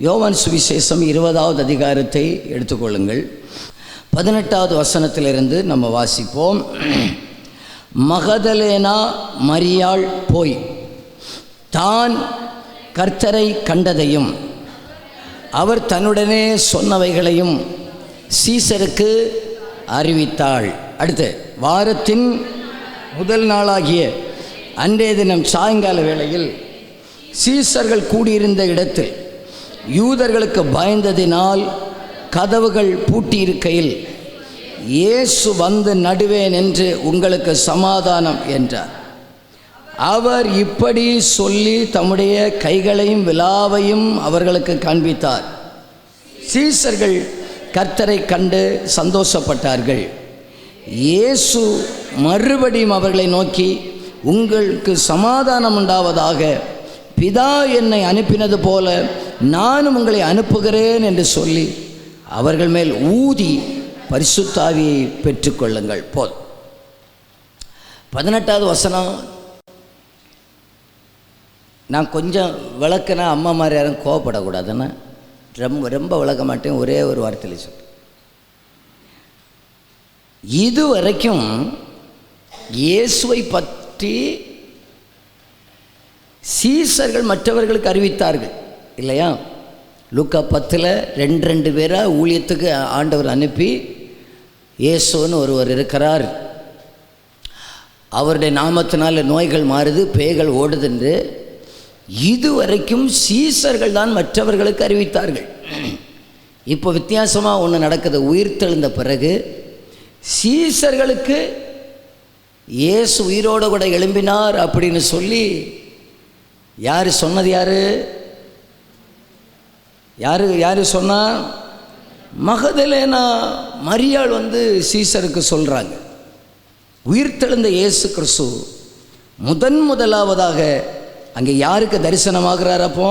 யோவான் சுவிசேஷம் 20வது அதிகாரத்தை எடுத்துக்கொள்ளுங்கள். 18வது வசனத்திலிருந்து நம்ம வாசிப்போம். மகதலேனா மரியாள் போய் தான் கர்த்தரை கண்டதையும் அவர் தன்னுடனே சொன்னவைகளையும் சீசருக்கு அறிவித்தாள். அடுத்து வாரத்தின் முதல் நாளாகிய அன்றைய தினம் சாயங்கால வேளையில் சீசர்கள் கூடியிருந்த இடத்தில் யூதர்களுக்கு பயந்ததினால் கதவுகள் பூட்டியிருக்கையில் இயேசு வந்து நடுவே நின்று உங்களுக்கு சமாதானம் என்றார். அவர் இப்படி சொல்லி தம்முடைய கைகளையும் விலாவையும் அவர்களுக்கு காண்பித்தார். சீசர்கள் கர்த்தரை கண்டு சந்தோஷப்பட்டார்கள். இயேசு மறுபடியும் அவர்களை நோக்கி உங்களுக்கு சமாதானம் உண்டாவதாக, பிதா என்னை அனுப்பினது போல நானும் உங்களை அனுப்புகிறேன் என்று சொல்லி அவர்கள் மேல் ஊதி பரிசுத்த ஆவியை பெற்றுக்கொள்ளுங்கள். போல் 18வது வசனம் நான் கொஞ்சம் விளக்குனா அம்மா மாதிரி யாரும் கோவப்படக்கூடாதுன்னு ரொம்ப விளக்க மாட்டேன். ஒரே ஒரு வார்த்தையில் சொல்ல, இதுவரைக்கும் இயேசுவை பற்றி சீசர்கள் மற்றவர்களுக்கு அறிவித்தார்கள் இல்லையா? லூக்கா 10 2 பேரை ஊழியத்துக்கு ஆண்டவர் அனுப்பி, இயேசுன்னு ஒருவர் இருக்கிறார், அவருடைய நாமத்தினால நோய்கள் மாறுது, பேய்கள் ஓடுதுன்று இதுவரைக்கும் சீசர்கள் தான் மற்றவர்களுக்கு அறிவித்தார்கள். இப்போ வித்தியாசமாக ஒன்று நடக்குது. உயிர்த்தெழுந்த பிறகு சீசர்களுக்கு இயேசு உயிரோடு கூட எழும்பினார் அப்படின்னு சொல்லி யார் சொன்னது? யார் சொன்னா? மகதலேனா மரியாள் வந்து சீசருக்கு சொல்கிறாங்க, உயிர்த்தெழுந்த இயேசு கிறிஸ்து முதலாவதாக அங்கே யாருக்கு தரிசனமாகிறார்? அப்போ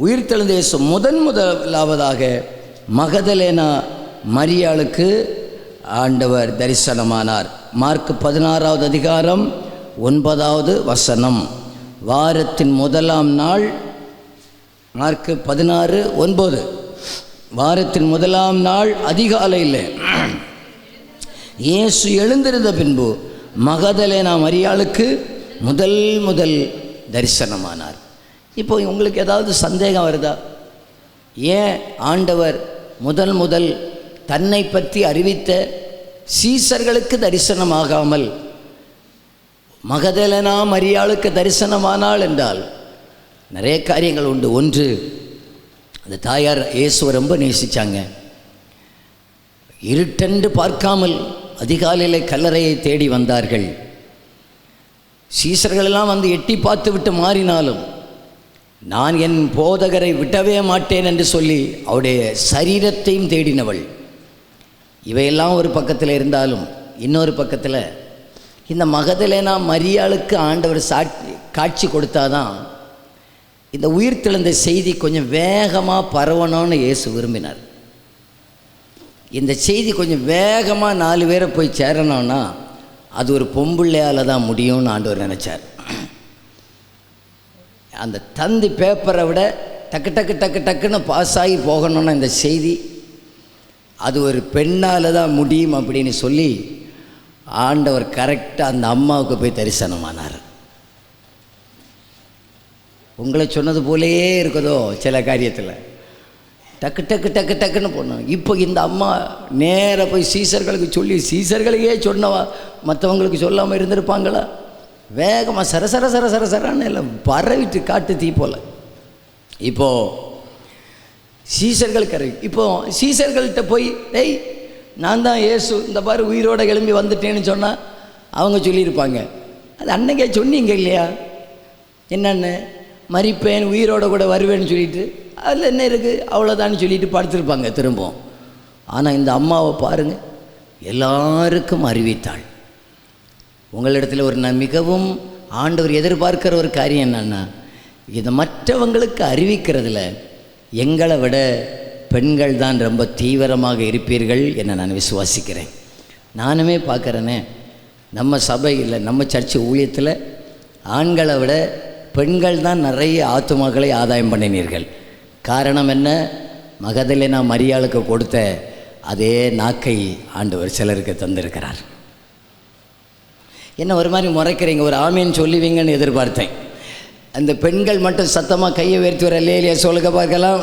உயிர்த்தெழுந்த இயேசு முதலாவதாக மகதலேனா மரியாளுக்கு ஆண்டவர் தரிசனமானார். மார்க் 16வது அதிகாரம் 9வது வசனம். வாரத்தின் முதலாம் நாள், மார்க் 16:9. வாரத்தின் முதலாம் நாள் அதிகாலையில் இயேசு எழுந்திருந்த பின்பு மகதலேனா மரியாளுக்கு முதல் தரிசனமானார். இப்போ உங்களுக்கு ஏதாவது சந்தேகம் வருதா? ஏன் ஆண்டவர் முதல் தன்னை பற்றி அறிவித்த சீசர்களுக்கு தரிசனமாகாமல் மகதலேனா மரியாளுக்கு தரிசனமானாள் என்றால் நிறைய காரியங்கள் உண்டு. ஒன்று, அந்த தாயார் இயேசுவை ரொம்ப நேசித்தாங்க. இருட்டென்று பார்க்காமல் அதிகாலையில் கல்லறையை தேடி வந்தார்கள். சீசர்களெல்லாம் வந்து எட்டி பார்த்து விட்டு மாறினாலும் நான் என் போதகரை விட்டவே மாட்டேன் என்று சொல்லி அவருடைய சரீரத்தையும் தேடினவள். இவையெல்லாம் ஒரு பக்கத்தில் இருந்தாலும், இன்னொரு பக்கத்தில் இந்த மகதலேனா மரியாளுக்கு ஆண்டவர் காட்சி கொடுத்தாதான் இந்த உயிர்த்தெழுந்த செய்தி கொஞ்சம் வேகமாக பரவணும்னு இயேசு விரும்பினார். இந்த செய்தி கொஞ்சம் வேகமாக 4 பேரை போய் சேரணும்னா அது ஒரு பொம்புள்ளையால் தான் முடியும்னு ஆண்டவர் நினச்சார். அந்த தந்தி பேப்பரை விட டக்குன்னு பாஸ் ஆகி போகணுன்னா இந்த செய்தி அது ஒரு பெண்ணால் தான் முடியும் அப்படின்னு சொல்லி ஆண்டவர் கரெக்டாக அந்த அம்மாவுக்கு போய் தரிசனமானார். உங்களை சொன்னது போலேயே இருக்குதோ சில காரியத்தில், டக்குன்னு போடணும். இப்போ இந்த அம்மா நேராக போய் சீசர்களுக்கு சொல்லி, சீசர்களுக்கே சொன்னவா மற்றவங்களுக்கு சொல்லாமல் இருந்திருப்பாங்களா? வேகமாக சரசரன்னு எல்லாம் பரவிட்டு காட்டு தீ போல். இப்போது சீசர்களுக்கு இப்போது சீசர்கள்ட்ட போய், டேய் நான் தான் இயேசு, இந்த பாரு உயிரோட எழும்பி வந்துட்டேன்னு சொன்னால் அவங்க சொல்லியிருப்பாங்க, அது அன்னைக்கே சொன்னீங்க இல்லையா, என்னென்னு மறிப்பேன் உயிரோட கூட வருவேன்னு சொல்லிட்டு அதில் என்ன இருக்குது அவ்வளோதான்னு சொல்லிட்டு படுத்திருப்பாங்க திரும்பவும். ஆனால் இந்த அம்மாவை பாருங்கள், எல்லாருக்கும் அறிவித்தாள். உங்களிடத்தில் ஒரு மிகவும் ஆண்டவர் எதிர்பார்க்கிற ஒரு காரியம் என்னன்னா, இதை மற்றவங்களுக்கு அறிவிக்கிறதுல எங்களை விட பெண்கள் தான் ரொம்ப தீவிரமாக இருப்பீர்கள் என நான் விசுவாசிக்கிறேன். நானுமே பார்க்குறேனே, நம்ம சபையில் நம்ம சர்ச்சு ஊழியத்தில் ஆண்களை விட பெண்கள் தான் நிறைய ஆத்துமாக்களை ஆதாயம் பண்ணினீர்கள். காரணம் என்ன? மகதலேனா மரியாளுக்கு கொடுத்த அதே நாக்கை ஆண்டவர் சிலருக்கு தந்திருக்கிறார். என்ன ஒரு மாதிரி முறைக்கிறீங்க? ஒரு ஆமீன் சொல்லுவீங்கன்னு எதிர்பார்த்தேன். அந்த பெண்கள் மட்டும் சத்தமாக கையை உயர்த்தி வர அல்லேலூயா சொல்லுங்க பார்க்கலாம்.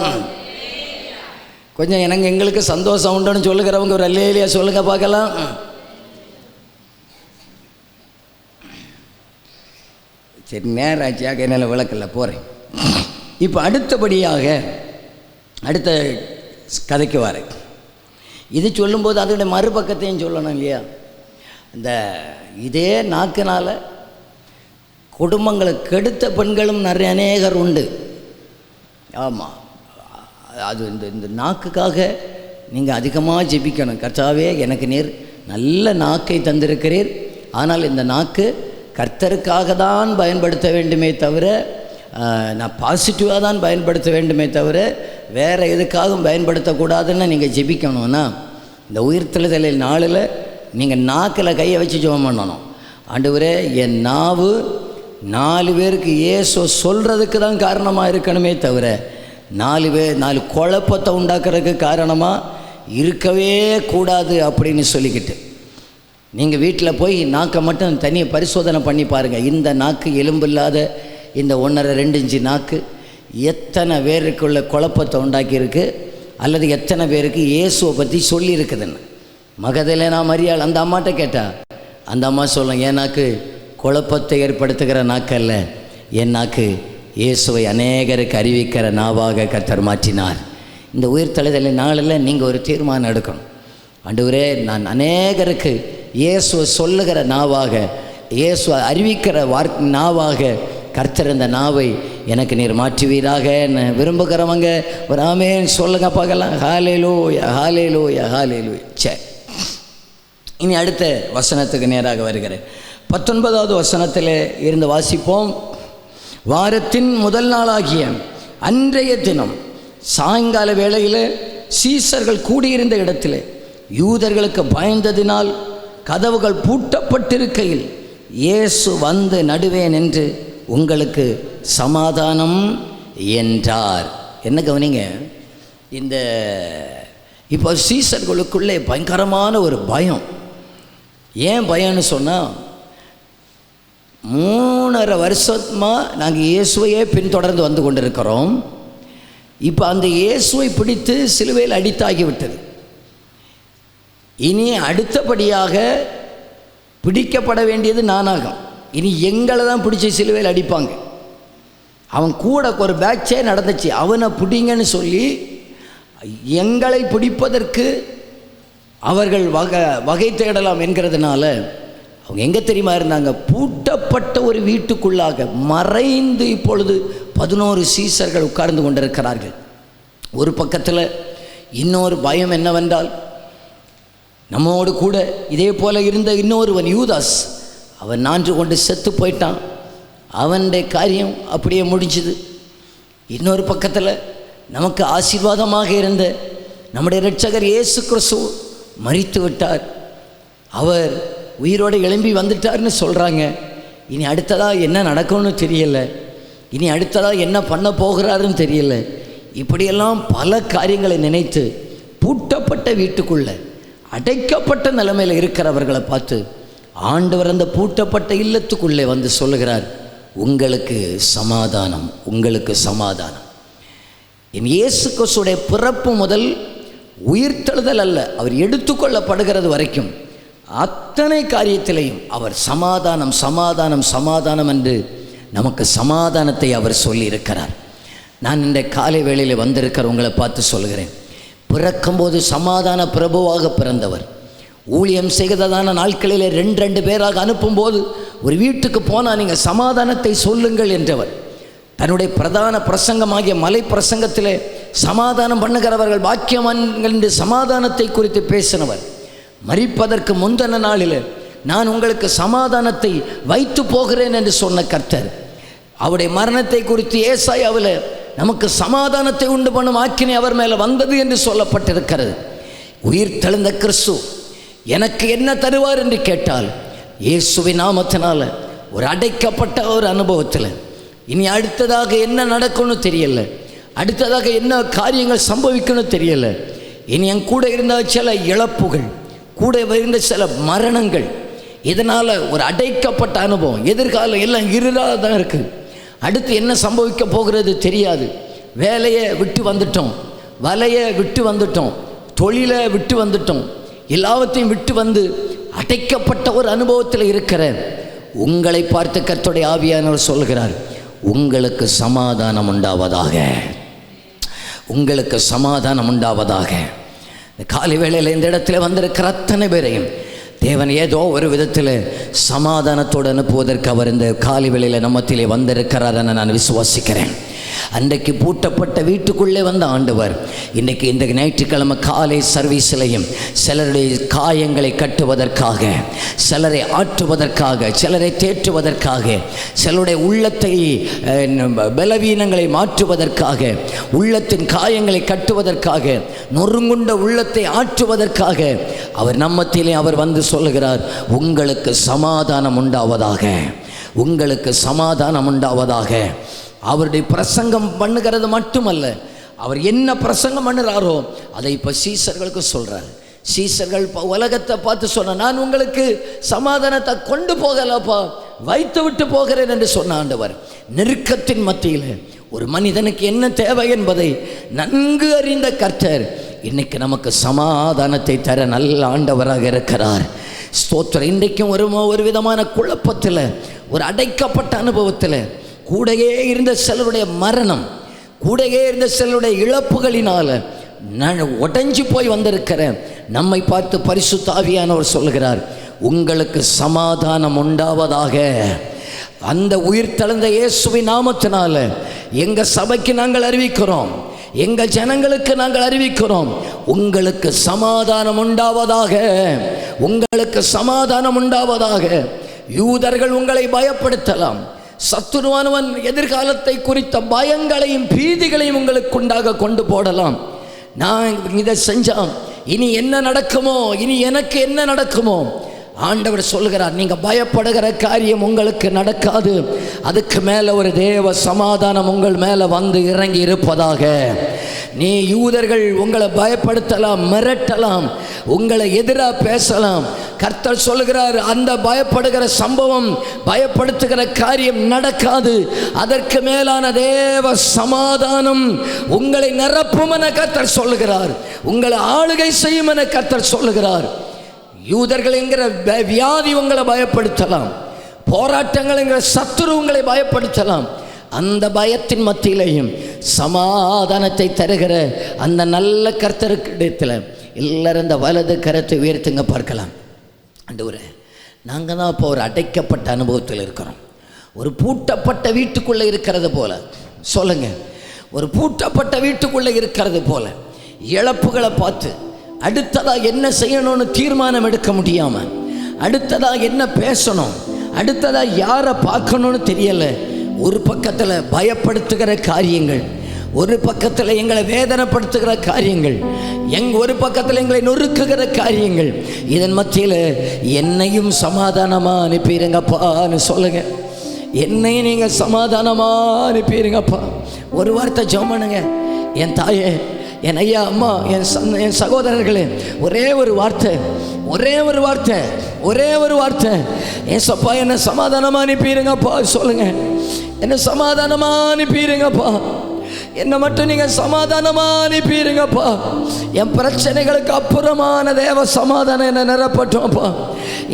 கொஞ்சம் எங்களுக்கு சந்தோஷம் உண்டுன்னு சொல்லுகிறவங்க ஒரு அல்லேலூயா சொல்லுங்க பார்க்கலாம். சரி, நேரம் ஆச்சியாக என்னால் விளக்கல போகிறேன். இப்போ அடுத்தபடியாக அடுத்த கதைக்கு வரேன். இது சொல்லும்போது அதோடைய மறுபக்கத்தையும் சொல்லணும் இல்லையா? இந்த இதே நாக்கினால் குடும்பங்களை கெடுத்த பெண்களும் நிறைய அநேகர் உண்டு. ஆமாம், அது இந்த நாக்குக்காக நீங்கள் அதிகமாக ஜெபிக்கணும். கர்த்தாவே, எனக்கு நீர் நல்ல நாக்கை தந்திருக்கிறீர், ஆனால் இந்த நாக்கு கர்த்தருக்காக தான் பயன்படுத்த வேண்டுமே தவிர, நான் பாசிட்டிவாக தான் பயன்படுத்த வேண்டுமே தவிர வேறு எதுக்காகவும் பயன்படுத்தக்கூடாதுன்னு நீங்கள் ஜெபிக்கணும்னா, இந்த உயிர்த்தெழுதல் நாளில் நீங்கள் நாக்கில் கையை வச்சு ஜெபம் பண்ணணும். ஆண்டவரே, என் நாவு 4 பேருக்கு இயேசு சொல்கிறதுக்கு தான் காரணமாக இருக்கணுமே தவிர 4 குழப்பத்தை உண்டாக்குறதுக்கு காரணமாக இருக்கவே கூடாது அப்படின்னு சொல்லிக்கிட்டு நீங்கள் வீட்டில் போய் நாக்கை மட்டும் தனியாக பரிசோதனை பண்ணி பாருங்கள். இந்த நாக்கு எலும்பில்லாத இந்த 1.5-2 இன்ச்சு நாக்கு எத்தனை பேருக்குள்ள குழப்பத்தை உண்டாக்கியிருக்கு, அல்லது எத்தனை பேருக்கு இயேசுவை பற்றி சொல்லியிருக்குதுன்னு. மகதலேனா மரியாள் அந்த அம்மாட்ட கேட்டா, அந்த அம்மா சொல்லுங்க, என் நாக்கு குழப்பத்தை ஏற்படுத்துகிற நாக்கல்ல, என் நாக்கு இயேசுவை அநேகருக்கு அறிவிக்கிற நாவாக கர்த்தர் மாற்றினார். இந்த உயிர்த்தெழுதல் நாளில் நீங்கள் ஒரு தீர்மானம் எடுக்கணும். ஆண்டவரே, நான் அநேகருக்கு இயேசுவை சொல்லுகிற நாவாக, இயேசுவை அறிவிக்கிற நாவாக கர்த்தர் இந்த நாவை எனக்கு நீர் மாற்றுவீராக விரும்புகிறவங்க ஒரு ஆமேன் சொல்லுங்க பார்க்கலாம். ஹல்லேலூயா, ஹல்லேலூயா, ஹல்லேலூயா. சரி, இனி அடுத்த வசனத்துக்கு நேராக வருகிறேன். 19வது வசனத்தில் இருந்து வாசிப்போம். வாரத்தின் முதல் நாளாகிய அன்றைய தினம் சாயங்கால வேளையில் சீசர்கள் கூடியிருந்த இடத்திலே யூதர்களுக்கு பயந்ததினால் கதவுகள் பூட்டப்பட்டிருக்கையில் இயேசு வந்து நடுவே நின்று உங்களுக்கு சமாதானம் என்றார். என்ன கவனிங்க, இந்த இப்போ சீசர்களுக்குள்ளே பயங்கரமான ஒரு பயம். ஏன் பயம்னு சொன்னால், 3.5 வருஷமாக நாங்கள் இயேசுவையே பின்தொடர்ந்து வந்து கொண்டிருக்கிறோம். இப்போ அந்த இயேசுவை பிடித்து சிலுவையில் அடித்தாகிவிட்டது. இனி அடுத்தபடியாக பிடிக்கப்பட வேண்டியது நானாகும். இனி எங்களை தான் பிடிச்சி சிலுவையில் அடிப்பாங்க. அவன் கூட ஒரு பேட்சே நடந்துச்சு, அவனை பிடிங்கன்னு சொல்லி எங்களை பிடிப்பதற்கு அவர்கள் வகை தேடலாம் என்கிறதுனால அவங்க எங்கே தெரியுமா இருந்தாங்க? பூட்டப்பட்ட ஒரு வீட்டுக்குள்ளாக மறைந்து இப்பொழுது 11 சீசர்கள் உட்கார்ந்து கொண்டிருக்கிறார்கள். ஒரு பக்கத்தில் இன்னொரு பயம் என்னவென்றால், நம்மோடு கூட இதே போல இருந்த இன்னொருவன் யூதாஸ், அவன் நான்று கொண்டு செத்து போயிட்டான். அவனுடைய காரியம் அப்படியே முடிஞ்சுது. இன்னொரு பக்கத்தில் நமக்கு ஆசீர்வாதமாக இருந்த நம்முடைய இரட்சகர் இயேசு கிறிஸ்து மரித்து விட்டார். அவர் உயிரோடு எழும்பி வந்துட்டார்னு சொல்கிறாங்க. இனி அடுத்ததாக என்ன நடக்கும்னு தெரியலை, இனி அடுத்ததாக என்ன பண்ண போகிறாருன்னு தெரியலை. இப்படியெல்லாம் பல காரியங்களை நினைத்து பூட்டப்பட்ட வீட்டுக்குள்ளே அடைக்கப்பட்ட நிலைமையில் இருக்கிறவர்களை பார்த்து ஆண்டவர் அந்த பூட்டப்பட்ட இல்லத்துக்குள்ளே வந்து சொல்லுகிறார், உங்களுக்கு சமாதானம், உங்களுக்கு சமாதானம். என் இயேசு கிறிஸ்துடைய பிறப்பு முதல் உயிர்த்தெழுதல் அல்ல, அவர் எடுத்துக்கொள்ளப்படுகிறது வரைக்கும் அத்தனை காரியத்திலையும் அவர் சமாதானம் சமாதானம் சமாதானம் என்று நமக்கு சமாதானத்தை அவர் சொல்லியிருக்கிறார். நான் இந்த காலை வேளையில் வந்திருக்கிற உங்களை பார்த்து சொல்கிறேன், பிறக்கும்போது சமாதான பிரபுவாக பிறந்தவர். ஊழியம் செய்கிறதான நாட்களில் 2 பேராக அனுப்பும்போது ஒரு வீட்டுக்கு போனால் நீங்கள் சமாதானத்தை சொல்லுங்கள் என்றவர். தன்னுடைய பிரதான பிரசங்கமாகிய மலை பிரசங்கத்திலே சமாதானம் பண்ணுகிறவர்கள் பாக்கியவான்கள் என்று சமாதானத்தை குறித்து பேசினவர். மரிப்பதற்கு முந்தின நாளில் நான் உங்களுக்கு சமாதானத்தை வைத்து போகிறேன் என்று சொன்ன கர்த்தர், அவருடைய மரணத்தை குறித்து ஏசாயாவில் நமக்கு சமாதானத்தை உண்டு பண்ணும் ஆக்கினை அவர் மேலே வந்தது என்று சொல்லப்பட்டிருக்கிறது. உயிர் தெழுந்த கிறிஸ்து எனக்கு என்ன தருவார் என்று கேட்டால், இயேசுவின் நாமத்தினால் ஒரு அடைக்கப்பட்ட ஒரு அனுபவத்தில் இனி அடுத்ததாக என்ன நடக்கும்னு தெரியல, அடுத்ததாக என்ன காரியங்கள் சம்பவிக்கணும்னு தெரியல. இனி என் கூட இருந்த சில இழப்புகள், கூட இருந்த சில மரணங்கள், இதனால் ஒரு அடைக்கப்பட்ட அனுபவம், எதிர்காலம் எல்லாம் இருளாக தான் இருக்குது. அடுத்து என்ன சம்பவிக்க போகிறது தெரியாது. வேலையை விட்டு வந்துட்டோம், வலையை விட்டு வந்துட்டோம், தொழிலை விட்டு வந்துட்டோம், எல்லாவற்றையும் விட்டு வந்து அடைக்கப்பட்ட ஒரு அனுபவத்தில் இருக்கிற உங்களை பார்த்து கர்த்தருடைய ஆவியானவர் சொல்கிறார், உங்களுக்கு சமாதானம் உண்டாவதாக, உங்களுக்கு சமாதானம் உண்டாவதாக. காலை வேளையில் இந்த இடத்துல வந்திருக்கிற அத்தனை பேரையும் தேவன் ஏதோ ஒரு விதத்தில் சமாதானத்தோடு அனுப்புவதற்கு அவர் இந்த காலை வேளையில் நம்மத்திலே வந்திருக்கிறார் என நான் விசுவாசிக்கிறேன். அன்றைக்கு பூட்டப்பட்ட வீட்டுக்குள்ளே வந்த ஆண்டவர் இன்றைக்கு இந்த ஞாயிற்றுக்கிழமை காலை சர்வீஸிலையும் சிலருடைய காயங்களை கட்டுவதற்காக, சிலரை ஆற்றுவதற்காக, சிலரை தேற்றுவதற்காக, சிலருடைய உள்ளத்தை பலவீனங்களை மாற்றுவதற்காக, உள்ளத்தின் காயங்களை கட்டுவதற்காக, நொறுங்குண்ட உள்ளத்தை ஆற்றுவதற்காக அவர் நம்மத்திலே அவர் வந்து சொல்லுகிறார், உங்களுக்கு சமாதானம் உண்டாவதாக, உங்களுக்கு சமாதானம் உண்டாவதாக. அவருடைய பிரசங்கம் பண்ணுகிறது மட்டுமல்ல, அவர் என்ன பிரசங்கம் பண்ணுறாரோ அதை இப்போ சீசர்களுக்கு சொல்கிறார். சீசர்கள் உலகத்தை பார்த்து சொன்ன, நான் உங்களுக்கு சமாதானத்தை கொண்டு போகலப்பா, வைத்து விட்டு போகிறேன் என்று சொன்ன ஆண்டவர் நெருக்கத்தின் மத்தியில் ஒரு மனிதனுக்கு என்ன தேவை என்பதை நன்கு அறிந்த கர்த்தர் இன்னைக்கு நமக்கு சமாதானத்தை தர நல்ல ஆண்டவராக இருக்கிறார். ஸ்தோத்திரம். இன்றைக்கும் ஒரு விதமான குழப்பத்தில், ஒரு அடைக்கப்பட்ட அனுபவத்தில், கூடவே இருந்த சிலருடைய மரணம், கூடவே இருந்த சிலருடைய இழப்புகளினால் நான் உடைஞ்சு போய் வந்திருக்கிறேன். நம்மை பார்த்து பரிசுத்த ஆவியானவர் சொல்கிறார், உங்களுக்கு சமாதானம் உண்டாவதாக. அந்த உயிர் தெழுந்த இயேசுவின் நாமத்தினால எங்கள் சபைக்கு நாங்கள் அறிவிக்கிறோம், எங்கள் ஜனங்களுக்கு நாங்கள் அறிவிக்கிறோம், உங்களுக்கு சமாதானம் உண்டாவதாக, உங்களுக்கு சமாதானம் உண்டாவதாக. யூதர்கள் உங்களை பயப்படுத்தலாம், சத்துருவானவன் எதிர்காலத்தை குறித்த பயங்களையும் பீதிகளையும் உங்களுக்கு உண்டாக கொண்டு போடலாம். நான் இதை செஞ்சான், இனி என்ன நடக்குமோ, இனி எனக்கு என்ன நடக்குமோ. ஆண்டவர் சொல்கிறார், நீங்கள் பயப்படுகிற காரியம் உங்களுக்கு நடக்காது. அதுக்கு மேலே ஒரு தேவ சமாதானம் உங்கள் மேலே வந்து இறங்கி இருப்பதாக. நீ யூதர்கள் உங்களை பயப்படுத்தலாம், மிரட்டலாம், உங்களை எதிராக பேசலாம். கர்த்தர் சொல்கிறார், அந்த பயப்படுகிற சம்பவம், பயப்படுத்துகிற காரியம் நடக்காது. அதற்கு மேலான தேவ சமாதானம் உங்களை நிரப்பும் என கர்த்தர் சொல்லுகிறார், உங்களை ஆளுகை செய்யும் என கர்த்தர் சொல்லுகிறார். யூதர்கள் என்கிற வியாதி உங்களை பயப்படுத்தலாம், போராட்டங்கள் என்கிற சத்துரு உங்களை பயப்படுத்தலாம். அந்த பயத்தின் மத்தியிலையும் சமாதானத்தை தருகிற அந்த நல்ல கர்த்தருக்கு இடத்துல எல்லாரும் இந்த வலது கரத்தை உயர்த்துங்க பார்க்கலாம். ஆண்டவரே, நாங்கள் தான் இப்போ ஒரு அடைக்கப்பட்ட அனுபவத்தில் இருக்கிறோம். ஒரு பூட்டப்பட்ட வீட்டுக்குள்ளே இருக்கிறது போல சொல்லுங்கள், ஒரு பூட்டப்பட்ட வீட்டுக்குள்ளே இருக்கிறது போல இழப்புகளை பார்த்து அடுத்ததாக என்ன செய்யணும்னு தீர்மானம் எடுக்க முடியாமல், அடுத்ததாக என்ன பேசணும், அடுத்ததாக யாரை பார்க்கணும்னு தெரியலை. ஒரு பக்கத்தில் பயப்படுத்துகிற காரியங்கள், ஒரு பக்கத்தில் எங்களை வேதனைப்படுத்துகிற காரியங்கள், ஒரு பக்கத்தில் எங்களை நொறுக்குகிற காரியங்கள். இதன் மத்தியில் என்னையும் சமாதானமாக அனுப்பிடுங்கப்பான்னு சொல்லுங்க. என்னையும் நீங்கள் சமாதானமாக அனுப்பிடுங்கப்பா. ஒரு வார்த்தை ஜெபம் பண்ணுங்க. என் தாயே, என் ஐயா, அம்மா, என் சகோதரர்களே, ஒரே ஒரு வார்த்தை, ஒரே ஒரு வார்த்தை, ஒரே ஒரு வார்த்தை, என் சப்பா என்னை சமாதானமாக அனுப்பிடுங்கப்பா சொல்லுங்க. என்னை சமாதானமாக அனுப்பிடுங்கப்பா, என்னை மட்டும் நீங்கள் சமாதானமாக அனுப்பிடுங்கப்பா. என் பிரச்சனைகளுக்கு அப்புறமான தேவ சமாதானம் என்னை நிரப்பட்டோம்ப்பா.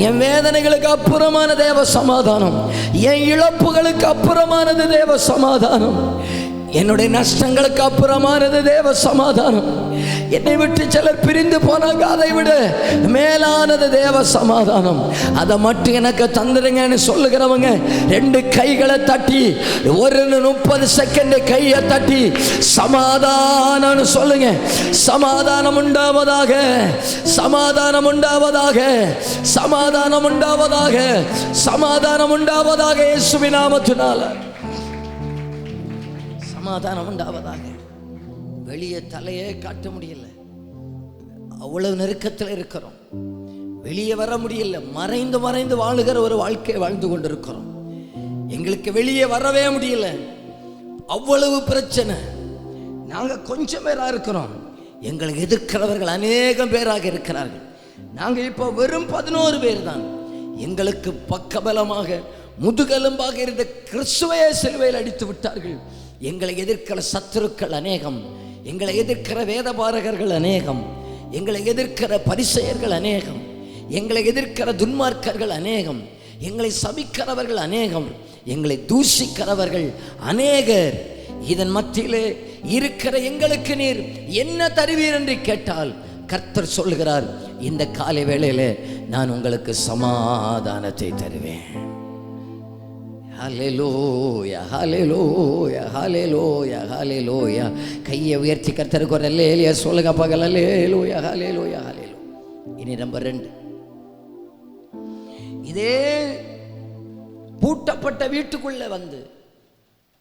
என் வேதனைகளுக்கு அப்புறமான தேவ சமாதானம், என் இழப்புகளுக்கு அப்புறமானது தேவ சமாதானம், என்னுடைய நஷ்டங்களுக்கு அப்புறமானது தேவ சமாதானம். என்னை விட்டு சிலர் பிரிந்து போனாங்க, அதை விட மேலானது தேவ சமாதானம். அதை மட்டும் எனக்கு தந்துடுங்கன்னு சொல்லுகிறவங்க ரெண்டு கைகளை தட்டி, ஒரு 30 செகண்ட் கையை தட்டி சமாதானம் சொல்லுங்க. சமாதானம் உண்டாவதாக, சமாதானம் உண்டாவதாக, சமாதானம் உண்டாவதாக, சமாதானம் உண்டாவதாக. இயேசுவின் நாமத்தினால சமாதானம் உண்டாவதாக. வெளியே தலையே காட்ட முடியல, அவ்வளவு நெருக்கத்தில் இருக்கிறோம், வெளியே வர முடியல, மறைந்து மறைந்து வாழுகிற ஒரு வாழ்க்கையை வாழ்ந்து கொண்டிருக்கிறோம். எங்களுக்கு வெளியே வரவே முடியல, அவ்வளவு பிரச்சனை. நாங்கள் கொஞ்சம் பேராக இருக்கிறோம், எங்களை எதிர்க்கிறவர்கள் அநேகம் பேராக இருக்கிறார்கள். நாங்கள் இப்போ வெறும் 11 பேர் தான். எங்களுக்கு பக்கபலமாக முதுகெலும்பாக இருந்த கிறிஸ்துவையே சிலுவையில் அடித்து விட்டார்கள். எங்களை எதிர்க்கிற சத்துருக்கள் அநேகம், எங்களை எதிர்க்கிற வேதபாரகர்கள் அநேகம், எங்களை எதிர்க்கிற பரிசேயர்கள் அநேகம், எங்களை எதிர்க்கிற துன்மார்க்கர்கள் அநேகம், எங்களை சபிக்கிறவர்கள் அநேகம், எங்களை தூஷிக்கிறவர்கள் அநேகர். இதன் மத்தியிலே இருக்கிற எங்களுக்கு நீர் என்ன தருவீர் என்று கேட்டால் கர்த்தர் சொல்கிறார், இந்த காலை வேளையிலே நான் உங்களுக்கு சமாதானத்தை தருவேன். ஹல்லேலூயா, ஹல்லேலூயா, ஹல்லேலூயா, ஹல்லேலூயா. கையை உயர்த்தி கர்த்தருக்கு ஒரு அல்லேலூயா சொல்லுங்க பகல். ஹல்லேலூயா, ஹல்லேலூயா, ஹல்லேலூயா. இனி நம்பர் 2, இதே பூட்டப்பட்ட வீட்டுக்குள்ள வந்து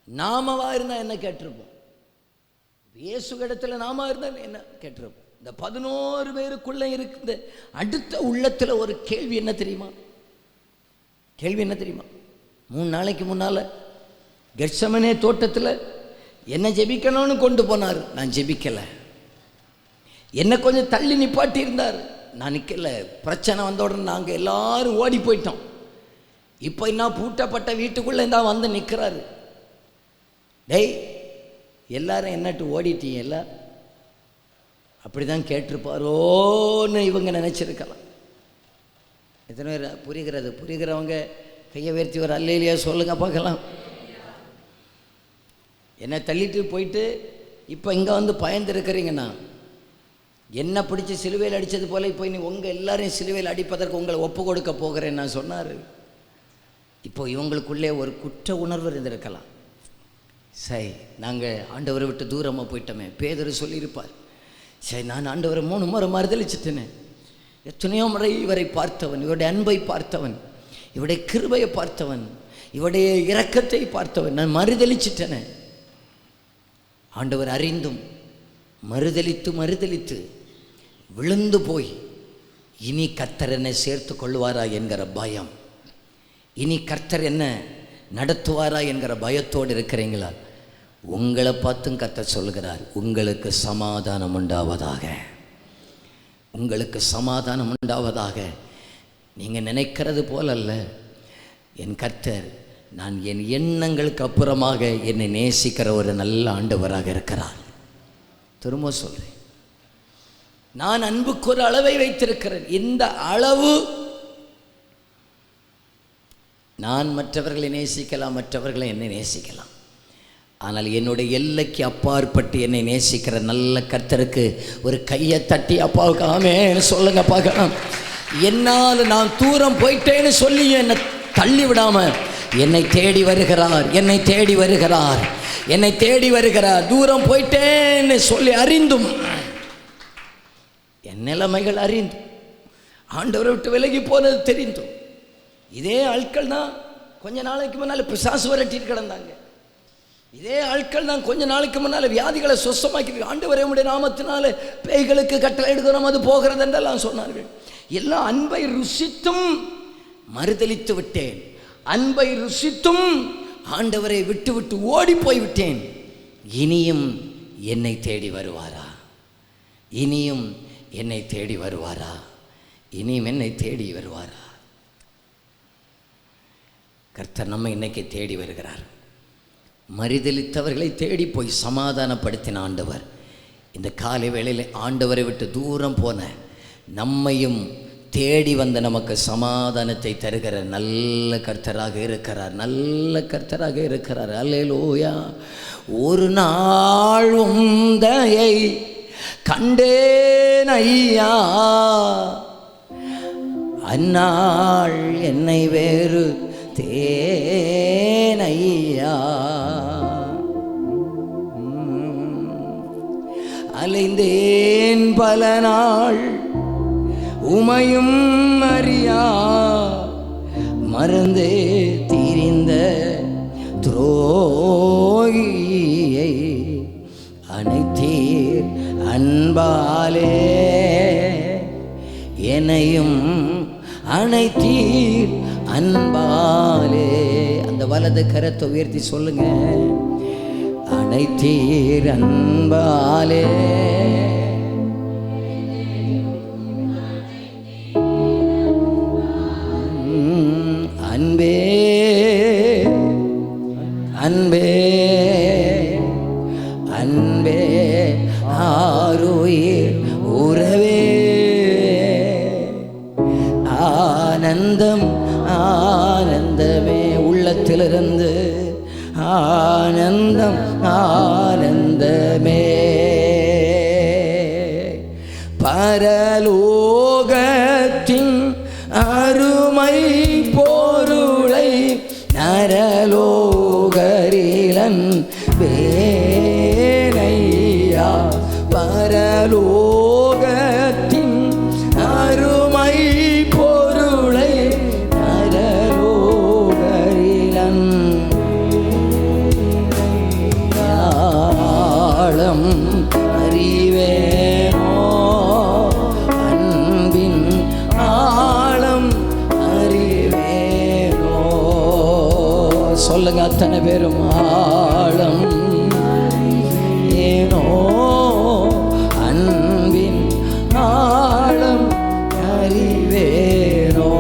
நாமவா இருந்தா என்ன கேட்டிருப்போம்? இயேசு இடத்துல நாம இருந்தா என்ன கேட்டிருப்போம்? இந்த 11 பேருக்குள்ள இருந்த அடுத்த உள்ளத்துல ஒரு கேள்வி என்ன தெரியுமா? கேள்வி என்ன தெரியுமா? 3 நாளைக்கு முன்னால கெத்செமனே தோட்டத்தில் என்ன ஜெபிக்கணும்னு கொண்டு போனார், நான் ஜெபிக்கல. என்ன கொஞ்சம் தள்ளி நிப்பாட்டி இருந்தார், நான் நிற்கல. பிரச்சனை வந்த உடனே நாங்கள் எல்லாரும் ஓடி போயிட்டோம். இப்போ என்ன பூட்டப்பட்ட வீட்டுக்குள்ளே இருந்தால் வந்து நிற்கிறாரு. டேய் எல்லாரும் என்னட்டு ஓடிட்டீங்கல்ல, அப்படி தான் கேட்டிருப்பாரோன்னு இவங்க நினச்சிருக்கலாம். எத்தனை பேர் புரிகிறது? புரிகிறவங்க கையை உயர்த்தி ஒரு அல்லேலூயா சொல்லுங்க பார்க்கலாம். என்னை தள்ளிட்டு போயிட்டு இப்போ இங்கே வந்து பயந்துருக்கிறீங்கண்ணா, என்ன பிடிச்சி சிலுவையில் அடித்தது போல இப்போ நீ உங்கள் எல்லாரையும் சிலுவையில் அடிப்பதற்கு உங்களை ஒப்பு கொடுக்க போகிறேன் நான் சொன்னார். இப்போ இவங்களுக்குள்ளே ஒரு குற்ற உணர்வு இருந்திருக்கலாம். சரி, நாங்கள் ஆண்டவரை விட்டு தூரமாக போயிட்டோமே. பேதுரு சொல்லியிருப்பார், சரி நான் ஆண்டவரை 3 முறை மறுதளிச்சிட்டேனே. எத்தனையோ முறை இவரை பார்த்தவன், இவருடைய அன்பை பார்த்தவன், இவருடைய கிருபையை பார்த்தவன், இவருடைய இரக்கத்தை பார்த்தவன், நான் மறுதளிச்சிட்டேனே. ஆண்டவர் அறிந்தும் மறுதளித்து மறுதளித்து விழுந்து போய் இனி கர்த்தர் என்னை சேர்த்து கொள்வாரா என்கிற பயம், இனி கர்த்தர் என்ன நடத்துவாரா என்கிற பயத்தோடு இருக்கிறீங்களா? உங்களை பார்த்தும் கர்த்தர் சொல்கிறார், உங்களுக்கு சமாதானம் உண்டாவதாக, உங்களுக்கு சமாதானம் உண்டாவதாக. நீங்கள் நினைக்கிறது போல அல்ல, என் கர்த்தர் நான் என் எண்ணங்களுக்கு அப்புறமாக என்னை நேசிக்கிற ஒரு நல்ல ஆண்டவராக இருக்கிறார். திரும்ப சொல்கிறேன், நான் அன்புக்கு ஒரு அளவை வைத்திருக்கிறேன். இந்த அளவு நான் மற்றவர்களை நேசிக்கலாம், மற்றவர்களை என்னை நேசிக்கலாம். ஆனால் என்னுடைய எல்லைக்கு அப்பாற்பட்டு என்னை நேசிக்கிற நல்ல கர்த்தருக்கு ஒரு கையை தட்டி அப்பாவுக்கு ஆமென்னு சொல்லுங்க பார்க்கலாம். என்னால் நான் தூரம் போயிட்டேன்னு சொல்லி என்னை தள்ளி விடாம என்னை தேடி வருகிறார், என்னை தேடி வருகிறார், என்னை தேடி வருகிறார். தூரம் போயிட்டேன்னு சொல்லி அறிந்தும், என் நிலைமைகள் அறிந்தும், ஆண்டவரை விட்டு விலகி போனது தெரிந்தும், இதே ஆட்கள் தான் கொஞ்ச நாளைக்கு முன்னால் பிசாசு விரட்டிட்டு கிடந்தாங்க. இதே ஆட்கள் தான் கொஞ்ச நாளைக்கு முன்னால் வியாதிகளை சொசமாக்கி ஆண்டவரே உம்முடைய நாமத்தினால பேய்களுக்கு கட்டளை எடுக்கிறோம் அது போகிறது என்றெல்லாம் சொன்னார்கள். எல்லாம் அன்பை ருசித்தும் மறுதளித்து விட்டேன், அன்பை ருசித்தும் ஆண்டவரை விட்டு விட்டு ஓடி போய்விட்டேன். இனியும் என்னை தேடி வருவாரா? இனியும் என்னை தேடி வருவாரா? இனியும் என்னை தேடி வருவாரா? கர்த்தர் நம்ம இன்னைக்கு தேடி வருகிறார். மறுதலித்தவர்களை தேடி போய் சமாதானப்படுத்தின ஆண்டவர் இந்த காலை வேளையில் ஆண்டவரை விட்டு தூரம் போன நம்மையும் தேடி வந்த நமக்கு சமாதானத்தை தருகிற நல்ல கர்த்தராக இருக்கிறார், நல்ல கர்த்தராக இருக்கிறார். அல்லேலூயா. ஒரு நாள் உம்மையை கண்டேன் ஐயா, அந்நாள் என்னை வேறு தேனையா, அலைந்தேன் பல நாள் உமையும் அறியா, மறந்தே திரிந்த துரோகியை அனைத்தீர் அன்பாலே, என்னையும் அனைத்தீர் அன்பாலே. அந்த வலது கரத்தை உயர்த்தி சொல்லுங்க, அனைத்தீர் அன்பாலே அன்பே அன்பே அன்பே ஆருயிர் உறவே ஆனந்தம் ஆனந்தமே உள்ளத்திலிருந்து ஆனந்தம் ஆனந்தமே பரலோகத்தின் அருமை பொருளை நரலோகரிலன் வேணையா பரலோகத்தின் அருமை பொருளை நரலோகரிலன் ஆழம் அறிவேனோ அன்பின் ஆழம் அறிவேனோ. சொல்லுங்க அத்தனை பேரும், ஆழம் ஏனோ அன்பின் ஆழம் அறிவேனோ.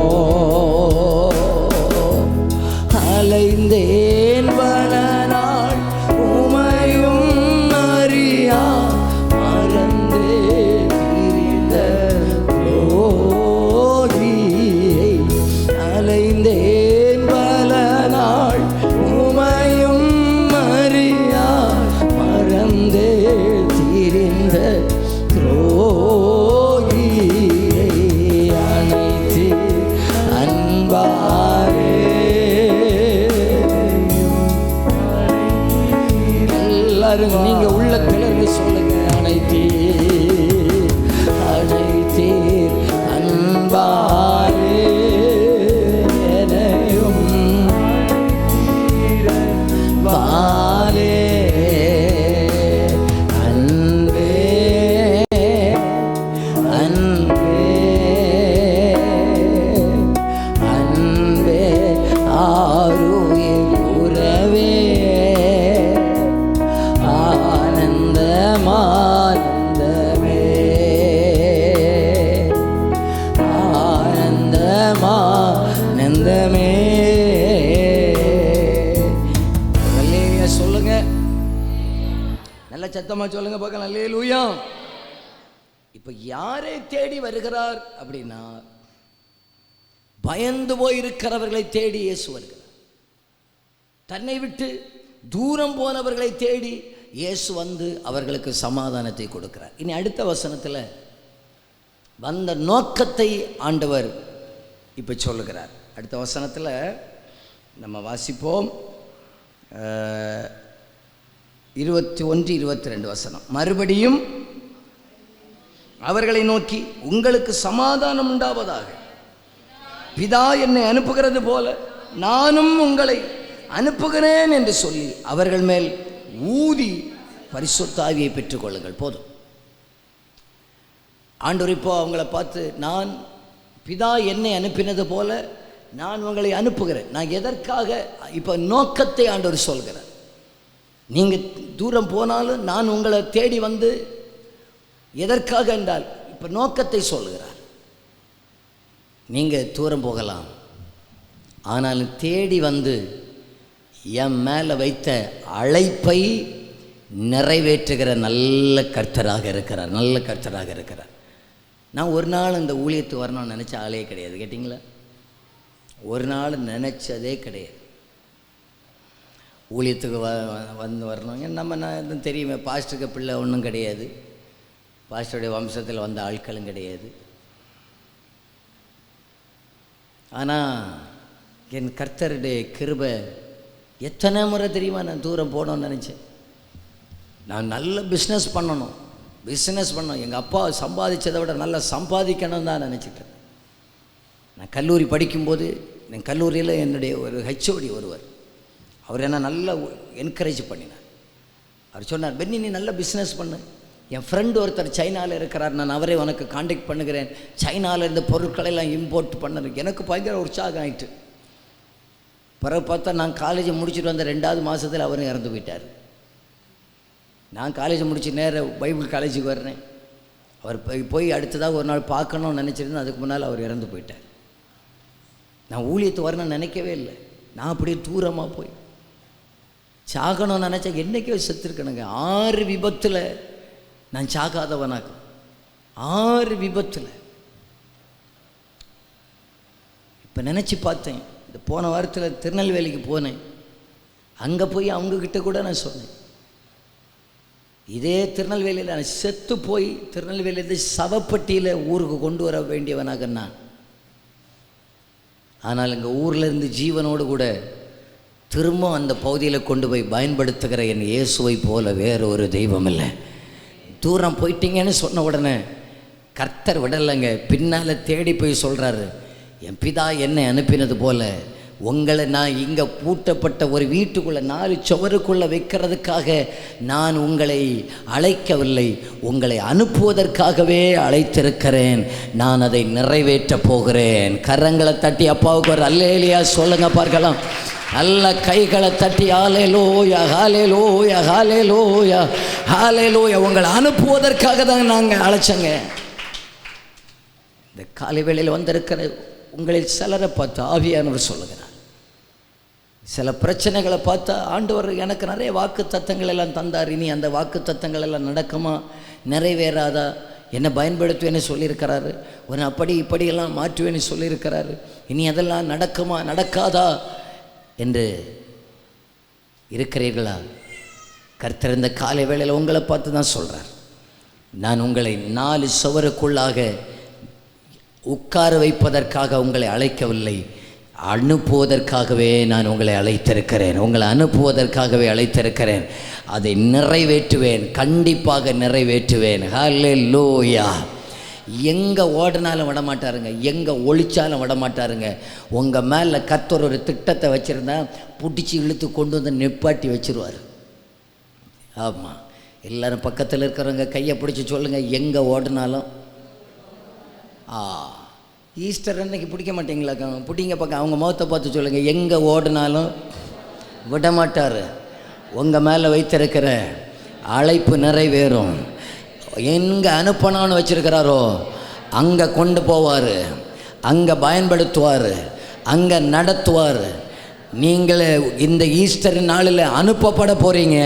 அலைந்தேன் பல நாள் உமையும் அறியா மறந்தே திரிந்த ரோகியை. அலைந்தேன் பல நாள் உமையும் அறியா மறந்தே திரிந்த துரோகியை அனைத்து அன்பாரே. எல்லாரும் நீங்க உள்ளத்திலிருந்து சொல்லுங்க, அனைத்தீர் அனைத்தீர் அன்பாரே எனையும் வாரே அன்பே அன்பே அன்பே ஆருயிர் உறவே ஆனந்தமானந்தமே ஆனந்தமானந்தமே. அல்லேலூயா சொல்லுங்க, நல்ல சத்தமா சொல்லுங்க பார்க்கலாம், அல்லேலூயா. இப்ப யாரை தேடி வருகிறார் அப்படின்னா, பயந்து போயிருக்கிறவர்களை தேடி இயேசு வருகிறார். தன்னை விட்டு தூரம் போனவர்களை தேடி இயேசு வந்து அவர்களுக்கு சமாதானத்தை கொடுக்கிறார். இனி அடுத்த வசனத்தில் வந்த நோக்கத்தை ஆண்டவர் இப்போ சொல்லுகிறார். அடுத்த வசனத்தில் நம்ம வாசிப்போம், 21, 22 வசனம். மறுபடியும் அவர்களை நோக்கி, உங்களுக்கு சமாதானம் உண்டாவதாக. பிதா என்னை அனுப்புகிறது போல நானும் உங்களை அனுப்புகிறேன் என்று சொல்லி அவர்கள் மேல் ஊதி பரிசுத்த ஆவியை பெற்றுக்கொள்ளுங்கள். போதும். ஆண்டவர் இப்போ அவங்கள பார்த்து, நான் பிதா என்னை அனுப்பினது போல நான் உங்களை அனுப்புகிறேன். நான் எதற்காக, இப்போ நோக்கத்தை ஆண்டவர் சொல்கிறார். நீங்கள் தூரம் போனாலும் நான் உங்களை தேடி வந்து எதற்காக என்றால் இப்போ நோக்கத்தை சொல்கிறார். நீங்கள் தூரம் போகலாம், ஆனாலும் தேடி வந்து என் மேலே வைத்த அழைப்பை நிறைவேற்றுகிற நல்ல கர்த்தராக இருக்கிறார். நல்ல கர்த்தராக இருக்கிறார். நான் ஒரு நாள் இந்த ஊழியத்துக்கு வரணும்னு நினச்ச ஆளே கிடையாது. கேட்டிங்களா? ஒரு நாள் நினச்சதே கிடையாது ஊழியத்துக்கு வந்து வரணும். நம்ம நான் தெரியுமே, பாஸ்டருக்கு பிள்ளை ஒன்றும் கிடையாது, பாஸ்டருடைய வம்சத்தில் வந்த ஆட்களும் கிடையாது. ஆனால் என் கர்த்தருடைய கிருபை எத்தனை முறை தெரியுமா நான் தூரம் போகணும்னு நினச்சேன். நான் நல்ல பிஸ்னஸ் பண்ணணும். எங்கள் அப்பா சம்பாதிச்சதை விட நல்லா சம்பாதிக்கணும் தான் நினச்சிட்டேன். நான் கல்லூரி படிக்கும்போது என் கல்லூரியில் என்னுடைய ஒரு ஹெச்ஓடி ஒருவர், அவர் என்ன நல்லா என்கரேஜ் பண்ணினார். அவர் சொன்னார், பென்னி நீ நல்ல பிஸ்னஸ் பண்ணு, என் ஃப்ரெண்டு ஒருத்தர் சைனாவில் இருக்கிறார், நான் அவரே உனக்கு காண்டாக்ட் பண்ணுகிறேன், சைனாவில் இருந்த பொருட்களெல்லாம் இம்போர்ட் பண்ணுறேன். எனக்கு பயங்கர உற்சாகம் ஆகிட்டு பிறகு பார்த்தா நான் காலேஜை முடிச்சுட்டு வந்த 2வது மாதத்தில் அவரும் இறந்து போயிட்டார். நான் காலேஜ் முடிச்சு நேராக பைபிள் காலேஜுக்கு வர்றேன். அவர் போய் அடுத்ததாக ஒரு நாள் பார்க்கணும்னு நினச்சிருந்தேன். அதுக்கு முன்னால் அவர் இறந்து போயிட்டார். நான் ஊழியத்து வரணும்னு நினைக்கவே இல்லை. நான் அப்படியே தூரமாக போய் சாகணும்னு நினச்சா என்றைக்கே செத்துருக்கணுங்க. 6 விபத்தில் நான் சாகாதவனாக்கும். 6 விபத்தில். இப்போ நினச்சி பார்த்தேன். இந்த போன வாரத்தில் திருநெல்வேலிக்கு போனேன். அங்கே போய் அவங்கக்கிட்ட கூட நான் சொன்னேன், இதே திருநெல்வேலியில் நான் செத்து போய் திருநெல்வேலியிலேருந்து சவப்பட்டியில் ஊருக்கு கொண்டு வர வேண்டியவனாக நான். ஆனால் எங்கள் ஊரில் இருந்து ஜீவனோடு கூட திரும்ப அந்த பகுதியில் கொண்டு போய் பயன்படுத்துகிற என் இயேசுவை போல வேறு ஒரு தெய்வம் இல்லை. தூரம் போயிட்டீங்கன்னு சொன்ன உடனே கர்த்தர் விடலைங்க. பின்னால் தேடி போய் சொல்கிறாரு, என் பிதா என்னை அனுப்பினது போல உங்களை நான் இங்கே பூட்டப்பட்ட ஒரு வீட்டுக்குள்ளே 4 சுவருக்குள்ளே வைக்கிறதுக்காக நான் உங்களை அழைக்கவில்லை, உங்களை அனுப்புவதற்காகவே அழைத்திருக்கிறேன். நான் அதை நிறைவேற்றப் போகிறேன். கரங்களை தட்டி அப்பாவுக்கு ஒரு அல்லேலியா சொல்லுங்க பார்க்கலாம். நல்ல கைகளை தட்டி ஹல்லேலூயா ஹல்லேலூயா ஹல்லேலூயா ஹல்லேலூயா. உங்களை அனுப்புவதற்காக தான் நாங்கள் அழைச்சங்க. இந்த காலை வேளையில் வந்திருக்கிற உங்களில் சிலரை பார்த்து ஆவியானவர் சொல்லுகிறார். சில பிரச்சனைகளை பார்த்தா ஆண்டவர் எனக்கு நிறைய வாக்கு தத்தங்கள் எல்லாம் தந்தார். இனி அந்த வாக்கு தத்தங்கள் எல்லாம் நடக்குமா, நிறைவேறாதா, என்னை பயன்படுத்துவேன்னு சொல்லியிருக்கிறாரு. ஒரு அப்படி இப்படியெல்லாம் மாற்றுவேன்னு சொல்லியிருக்கிறாரு. இனி அதெல்லாம் நடக்குமா நடக்காதா என்று இருக்கிறீர்களா? கர்த்தர் இந்த காலை வேளையில் உங்களை பார்த்து தான் சொல்கிறார், நான் உங்களை 4 சுவருக்குள்ளாக உட்கார வைப்பதற்காக உங்களை அழைக்கவில்லை, அனுப்புவதற்காகவே நான் உங்களை அழைத்திருக்கிறேன். உங்களை அனுப்புவதற்காகவே அழைத்திருக்கிறேன். அதை நிறைவேற்றுவேன், கண்டிப்பாக நிறைவேற்றுவேன். ஹல்லேலூயா. எங்கே ஓடினாலும் விடமாட்டாருங்க, எங்கே ஒழிச்சாலும் விடமாட்டாருங்க. உங்கள் மேலே கர்த்தர் ஒரு திட்டத்தை வச்சுருந்தா பிடிச்சி இழுத்து கொண்டு வந்து நிப்பாட்டி வச்சுருவார். ஆமாம், எல்லோரும் பக்கத்தில் இருக்கிறவங்க கையை பிடிச்சி சொல்லுங்கள், எங்கே ஓடினாலும். ஈஸ்டர் அன்னைக்கு பிடிக்க மாட்டீங்களா? பிடிங்க பக்கம் அவங்க முகத்தை பார்த்து சொல்லுங்கள், எங்கே ஓடினாலும் விடமாட்டார். உங்கள் மேலே வைத்திருக்கிற அழைப்பு நிறைவேறும். எங்கே அனுப்பணும்னு வச்சுருக்கிறாரோ அங்கே கொண்டு போவார், அங்கே பயன்படுத்துவார், அங்கே நடத்துவார். நீங்களே இந்த ஈஸ்டர் நாளில் அனுப்பப்பட போகிறீங்க.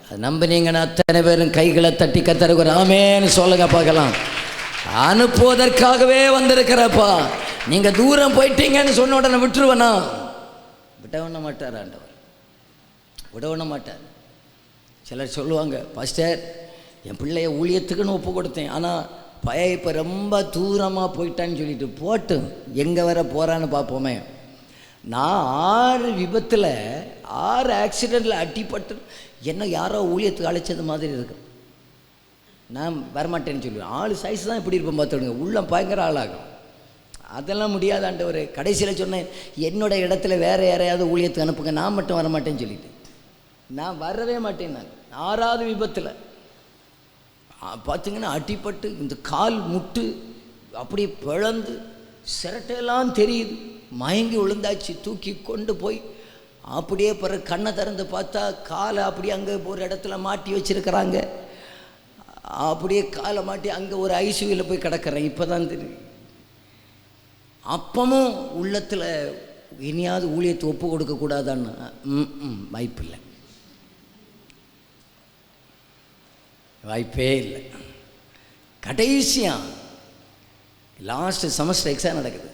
அது நம்பினீங்கன்னா அத்தனை பேரும் கைகளை தட்டி கர்த்தருக்கு ஆமென்னு சொல்லுங்க பார்க்கலாம். அனுப்புவதற்காகவே வந்திருக்கிறப்பா. நீங்கள் தூரம் போயிட்டீங்கன்னு சொன்ன உடனே விட்டுருவேனா? விட பண்ண மாட்டார் ஆண்டவர், விட பண்ண மாட்டார். சிலர் சொல்லுவாங்க, பாஸ்டர் என் பிள்ளைய ஊழியத்துக்குன்னு ஒப்பு கொடுத்தேன், ஆனால் பையன் இப்போ ரொம்ப தூரமாக போயிட்டான்னு சொல்லிட்டு போட்டு எங்கே வர போகிறான்னு பார்ப்போமே. நான் 6 விபத்தில் 6 ஆக்சிடெண்ட்டில் அடிப்பட்டு என்ன யாரோ ஊழியத்துக்கு அழைச்சது மாதிரி இருக்கு. நான் வரமாட்டேன்னு சொல்லுவேன். ஆள் சைஸ் தான் இப்படி இருப்பேன் பார்த்துடுங்க, உள்ளம் பயங்கர ஆளாகும். அதெல்லாம் முடியாதாண்டவர். கடைசியில் சொன்னேன், என்னோட இடத்துல வேறு யாரையாவது ஊழியத்துக்கு அனுப்புங்க, நான் மட்டும் வரமாட்டேன்னு சொல்லிட்டு நான் வரவே மாட்டேன். நான் 6வது விபத்தில் பார்த்திங்கன்னா அடிப்பட்டு இந்த கால் முட்டு அப்படியே பிளந்து சிரட்டையெல்லாம் தெரியுது, மயங்கி விழுந்தாச்சு. தூக்கி கொண்டு போய் அப்படியே பிறகு கண்ணை திறந்து பார்த்தா காலை அப்படியே அங்கே ஒரு இடத்துல மாட்டி வச்சுருக்கிறாங்க. அப்படியே காலை மாட்டி அங்கே ஒரு ஐசியூவில் போய் கிடக்கிறேன். இப்போ தான் தெரியும். அப்பமும் உள்ளத்தில் இனியாவது ஊழியத்தை ஒப்பு கொடுக்கக்கூடாதான்னு வாய்ப்பில்லை, வாய்ப்பே இல்லை. கடைசியாக லாஸ்ட்டு செமஸ்டர் எக்ஸாம் நடக்குது.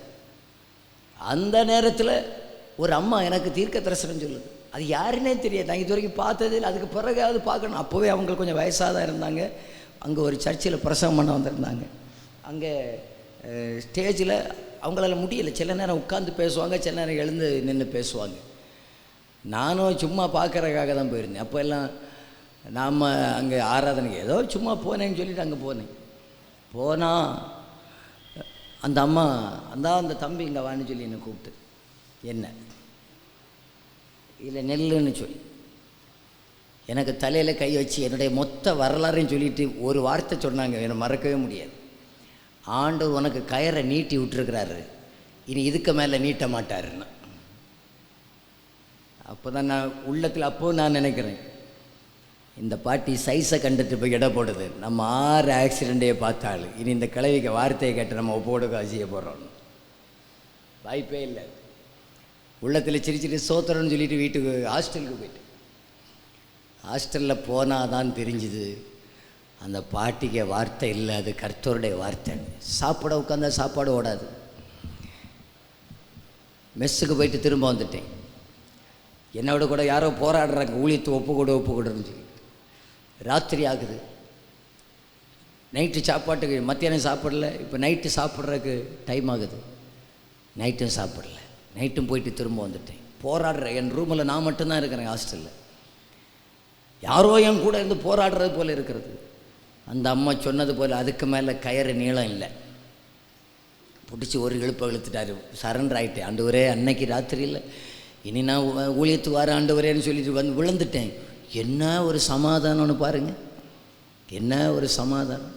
அந்த நேரத்தில் ஒரு அம்மா எனக்கு தீர்க்க தரிசனம் சொல்லுது. அது யாருன்னே தெரியாது, நான் இது வரைக்கும் பார்த்தது இல்லை. அதுக்கு பிறகாவது பார்க்கணும். அப்போவே அவங்க கொஞ்சம் வயசாக தான் இருந்தாங்க. அங்கே ஒரு சர்ச்சில் பிரசவம் பண்ண வந்திருந்தாங்க. அங்கே ஸ்டேஜில் அவங்களால முடியலை. சில நேரம் உட்காந்து பேசுவாங்க, சில நேரம் எழுந்து நின்று பேசுவாங்க. நானும் சும்மா பார்க்குறதுக்காக தான் போயிருந்தேன். அப்போ எல்லாம் நாம் அங்கே ஆராதனைக்கு ஏதோ சும்மா போனேன்னு சொல்லிட்டு அங்கே போனால் அந்த அம்மா அந்த தம்பி இங்கே வான்னு சொல்லி என்னை கூப்பிட்டு, என்ன இல்லை நெல்லுன்னு சொல்லி எனக்கு தலையில் கை வச்சு என்னுடைய மொத்த வரலாறையும் சொல்லிட்டு ஒரு வார்த்தை சொன்னாங்க, என்னை மறக்கவே முடியாது. ஆண்டவர் உனக்கு கயரை நீட்டி விட்டுருக்கிறாரு, இனி இதுக்கு மேலே நீட்ட மாட்டாருன்னு. அப்போ தான் நான் உள்ளத்தில் அப்போது நான் நினைக்கிறேன், இந்த பாட்டி சைஸை கண்டுட்டு போய் இட போடுது. நம்ம 6 ஆக்சிடெண்ட்டையே பார்த்தாலும் இனி இந்த கிழவிக்கு வார்த்தையை கேட்டு நம்ம ஒப்போடுக்க செய்ய போகிறோம். வாய்ப்பே இல்லை. உள்ளத்தில் சிரிச்சிட்டு சோத்திரன்னு சொல்லிட்டு வீட்டுக்கு ஹாஸ்டலுக்கு போயிட்டு, ஹாஸ்டலில் போனால் தான் தெரிஞ்சுது அந்த பாட்டிக்கு வார்த்தை இல்லை, அது கர்த்தருடைய வார்த்தை. சாப்பிட உட்காந்தா சாப்பாடு ஓடாது. மெஸ்ஸுக்கு போயிட்டு திரும்ப வந்துட்டேன். என்னோட கூட யாரோ போராடுறாங்க, ஊழியத்தை ஒப்பு கொடுன்னு சொல்லி. ராத்திரி ஆகுது. நைட்டு சாப்பாட்டுக்கு மத்தியானம் சாப்பிடல, இப்போ நைட்டு சாப்பிட்றதுக்கு டைம் ஆகுது. நைட்டும் சாப்பிடல. நைட்டும் போயிட்டு திரும்ப வந்துட்டேன். போராடுறேன். என் ரூமில் நான் மட்டும்தான் இருக்கிறேன் ஹாஸ்டலில். யாரோ என் கூட இருந்து போராடுறது போல் இருக்கிறது. அந்த அம்மா சொன்னது போல் அதுக்கு மேலே கயிறு நீளம் இல்லை. பிடிச்சி ஒரு இழுப்பை இழுத்துட்டாரு. சரண்டர் ஆகிட்டேன். ஆண்டவரே, அன்னைக்கு ராத்திரியில் இனி நான் ஊழியத்துக்கு வர ஆண்டவரேன்னு சொல்லிட்டு வந்து விழுந்துட்டேன். என்ன ஒரு சமாதானம்னு பாருங்கள், என்ன ஒரு சமாதானம்.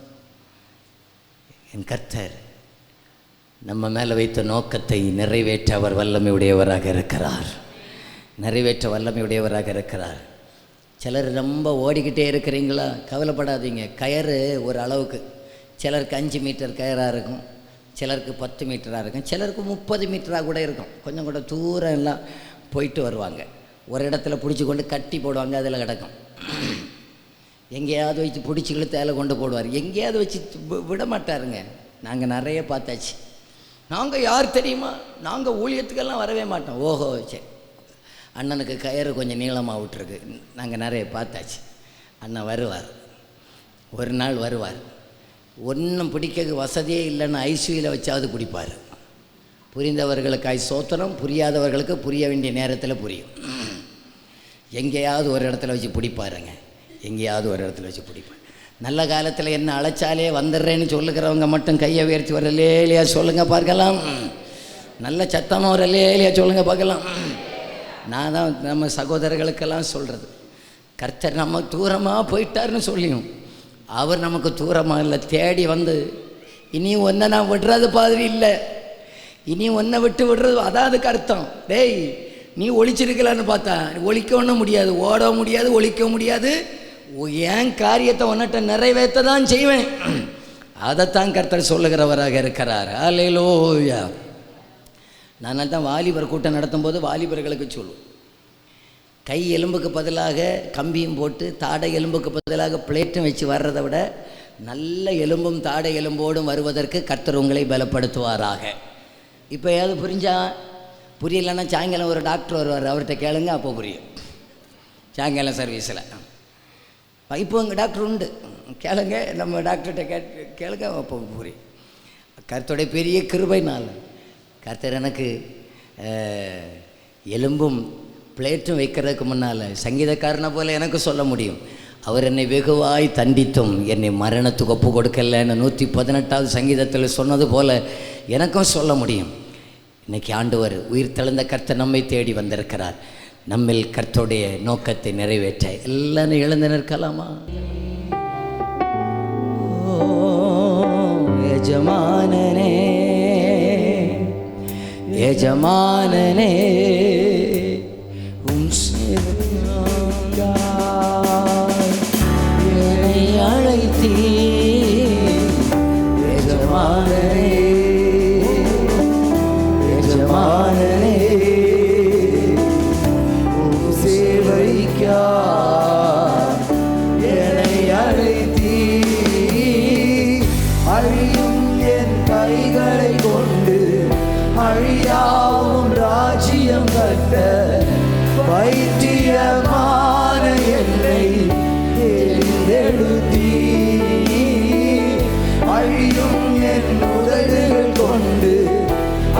என் கர்த்தர் நம்ம மேலே வைத்த நோக்கத்தை நிறைவேற்ற அவர் வல்லமை உடையவராக இருக்கிறார். நிறைவேற்ற வல்லமை உடையவராக இருக்கிறார். சிலர் ரொம்ப ஓடிக்கிட்டே இருக்கிறீங்களா, கவலைப்படாதீங்க. கயிறு ஒரு அளவுக்கு, சிலருக்கு 5 மீட்டர் கயிறாக இருக்கும், சிலருக்கு 10 மீட்டராக இருக்கும், சிலருக்கு 30 மீட்டராக கூட இருக்கும். கொஞ்சம் கூட தூரம் எல்லாம் போயிட்டு வருவாங்க. ஒரு இடத்துல பிடிச்சி கொண்டு கட்டி போடுவாங்க, அதில் கிடக்கும். எங்கேயாவது வச்சு பிடிச்சி இழுத்து அதில் கொண்டு போடுவார். எங்கேயாவது வச்சு விட மாட்டாருங்க. நாங்கள் நிறைய பார்த்தாச்சு. நாங்கள் யார் தெரியுமா, நாங்கள் ஊழியத்துக்கெல்லாம் வரவே மாட்டோம். ஓஹோ, சரி, அண்ணனுக்கு கயிறு கொஞ்சம் நீளமாக விட்டுருக்கு. நாங்கள் நிறைய பார்த்தாச்சு. அண்ணன் வருவார், ஒரு நாள் வருவார். ஒன்றும் பிடிக்க வசதியே இல்லைன்னு ஐசியூவில் வச்சாவது பிடிப்பார். புரிந்தவர்களுக்காய் சோத்திரம், புரியாதவர்களுக்கு புரிய வேண்டிய நேரத்தில் புரியும். எங்கேயாவது ஒரு இடத்துல வச்சு பிடிப்பாருங்க, எங்கேயாவது ஒரு இடத்துல வச்சு பிடிப்பார். நல்ல காலத்தில் என்ன அழைச்சாலே வந்துடுறேன்னு சொல்லுகிறவங்க மட்டும் கையை உயர்த்தி வரலே இல்லையா சொல்லுங்கள் பார்க்கலாம். நல்ல சத்தமாக வரலே இல்லையா சொல்லுங்கள் பார்க்கலாம். நான் தான் நம்ம சகோதரர்களுக்கெல்லாம் சொல்கிறது, கர்த்தர் நம்ம தூரமாக போயிட்டார்னு சொல்லியும் அவர் நமக்கு தூரமாக இல்லை, தேடி வந்து இனி ஒன்றை நான் விடுறது மாதிரி இல்லை, இனி ஒன்றை விட்டு விடுறது. அதான் அதுக்கு அர்த்தம். டேய், நீ ஒழிச்சிருக்கலான்னு பார்த்தா ஒழிக்க ஒன்றும் முடியாது, ஓட முடியாது, ஒழிக்க முடியாது. என் காரியத்தை ஒன்னிட்ட நிறைவேற்ற தான் செய்வேன். அதைத்தான் கர்த்தர் சொல்லுகிறவராக இருக்கிறார். அல்லேலூயா. நான் தான் வாலிபர் கூட்டம் நடத்தும் போது வாலிபர்களுக்கு சொல்லுவோம், கை எலும்புக்கு பதிலாக கம்பியும் போட்டு தாடை எலும்புக்கு பதிலாக பிளேட்டும் வச்சு வர்றதை விட நல்ல எலும்பும் தாடை எலும்போடும் வருவதற்கு கர்த்தர் உங்களை பலப்படுத்துவாராக. இப்போ ஏதாவது புரியலைன்னா சாயங்காலம் ஒரு டாக்டர் வருவார், அவர்கிட்ட கேளுங்க, அப்போ புரியும். சாயங்காலம் சர்வீஸில் இப்போ உங்கள் டாக்டர் உண்டு, கேளுங்க, நம்ம டாக்டர்கிட்ட கேளுங்க, அப்போ புரியும். கர்த்தருடைய பெரிய கிருபைனால் கர்த்தர் எனக்கு எலும்பும் பிளேட்டும் வைக்கிறதுக்கு முன்னால் சங்கீதக்காரனை போல் எனக்கு சொல்ல முடியும், அவர் என்னை வெகுவாய் தண்டித்தும் என்னை மரணத்துக்கு ஒப்பு கொடுக்கலன்னு 118வது சங்கீதத்தில் சொன்னது போல் எனக்கும் சொல்ல முடியும். இன்றைக்கி ஆண்டவர் உயிர் தெழுந்த கர்த்தர் நம்மை தேடி வந்திருக்கிறார். நம்மில் கர்த்தருடைய நோக்கத்தை நிறைவேற்ற எல்லாரும் எழுந்து நிற்கலாமா? எஜமானனே, எஜமானனே, என்னை அழைத்தீ எஜமானனே, எஜமானனே, சேவைக்கா என்னை அழைத்தீ, அழியும் என் கைகளை கொண்டு அழியாவும் ராஜ்யம் கட்ட வைத்தியமான என்னை தேர்ந்தெடுத்தீ, அழியும் என் உதடுகள் கொண்டு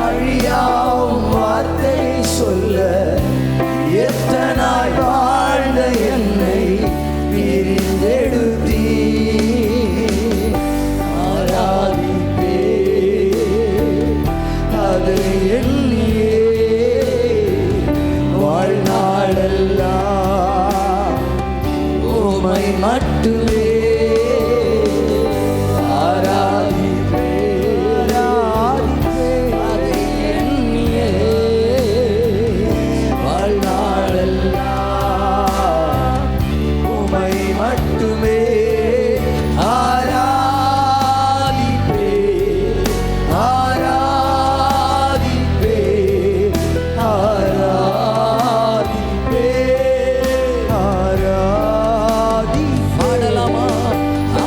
அழியாவும் வார்த்தை சொல்ல எத்தனாய் வாழ்ந்த என்னை பிரிந்தெடுத்தீ, ஆராதிப்பே அதை எண்ணியே வாழ்நாளெல்லாம் உம்மை மட்டுமே ஆராதிப்பே, ஆராதிப்பே அதை மட்டுமே ஆராதிப்பே ஆராதிப்பே ஆராதிப்பே ஆராதி பாடலாமா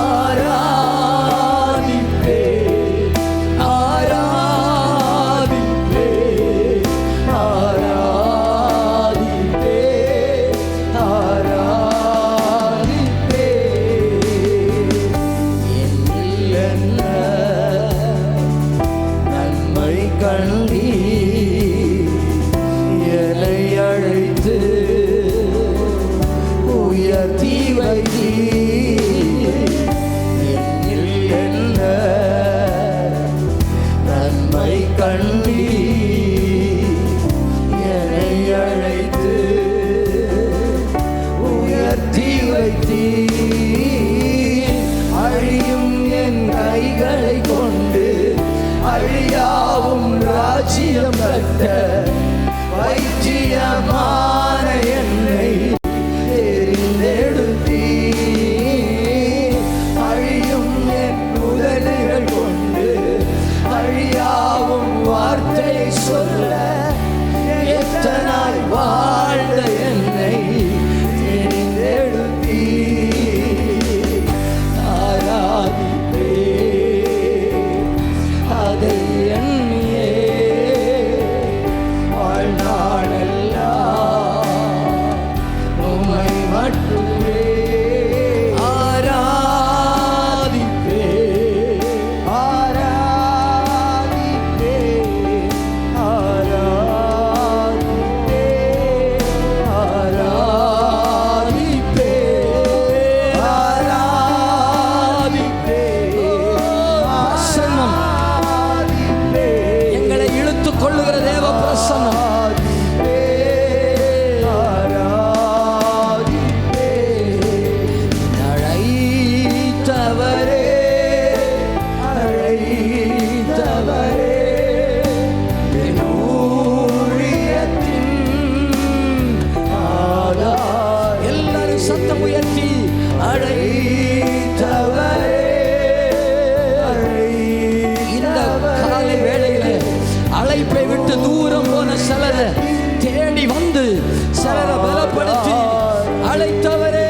ஆராதிப்பே ஆராதிப்பே ஆராதிப்பே ஆராதிப்பே என்னில் என்ன நன்மை கண்டீ என்னை அழைத்து உயர்த்தி வைத்தீ என்னில் என்ன நன்மை கண்டீ என்னை அழைத்து உயர்த்தி வைத்தீ அழியும் என் கைகளை கொண்டு அழியாவும் ராஜ்யம் கட்ட வைத்தியமான என்னை தெரிந்தெடுத்தீ அழியும் என் உதடுகள் கொண்டு அழியாவும் வார்த்தையை சொல்ல எத்தனாய் வாழ்ந்த என்னை தெரிந்தெடுத்தீ ஆராதிப்பே அதை எண்ணியே வாழ்நாளெல்லாம் உம்மை மட்டுமே ஆராதிப்பே ஆராதிப்பே ஆராதிப்பே ஆராதிப்பே ஆராதிப்பே பிரசன்னம் எங்களை இழுத்துக் கொள்ளுகிற தேவ பிரசன்னம் அழைத்தவரே அழைத்தவரே என் ஊழியத்தின் ஆதார் எல்லாரும் சத்தம் உயர்த்தி அழைத்தவரே இந்த காலை வேளையில அழைப்பை விட்டு தூரம் போன சிலரை தேடி வந்து சிலரை பலப்படுத்தி அழைத்தவரே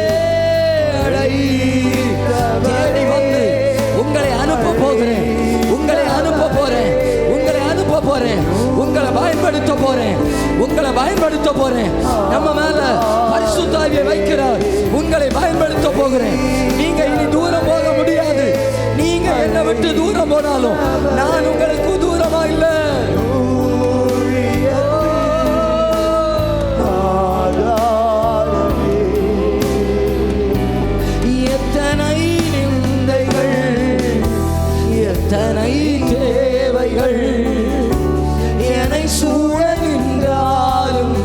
தேடி வந்து உங்களை அனுப்ப போகிறேன் உங்களை அனுப்ப போறேன் உங்களை அனுப்ப போறேன் உங்களை பயன்படுத்த போறேன் உங்களை பயன்படுத்த போறேன் நம்ம மேல பரிசுத்த ஆவியை வைக்கிறார் உங்களை பயன்படுத்த போகிறேன் நீங்க இனி தூரம் போக முடியாது நீங்க என்னை விட்டு தூரம் போனாலும் நான் உங்களுக்கு தூரமா இல்ல எத்தனை நிந்தைகள் எத்தனை தேவைகள் என்னை சூழ நின்றாலும்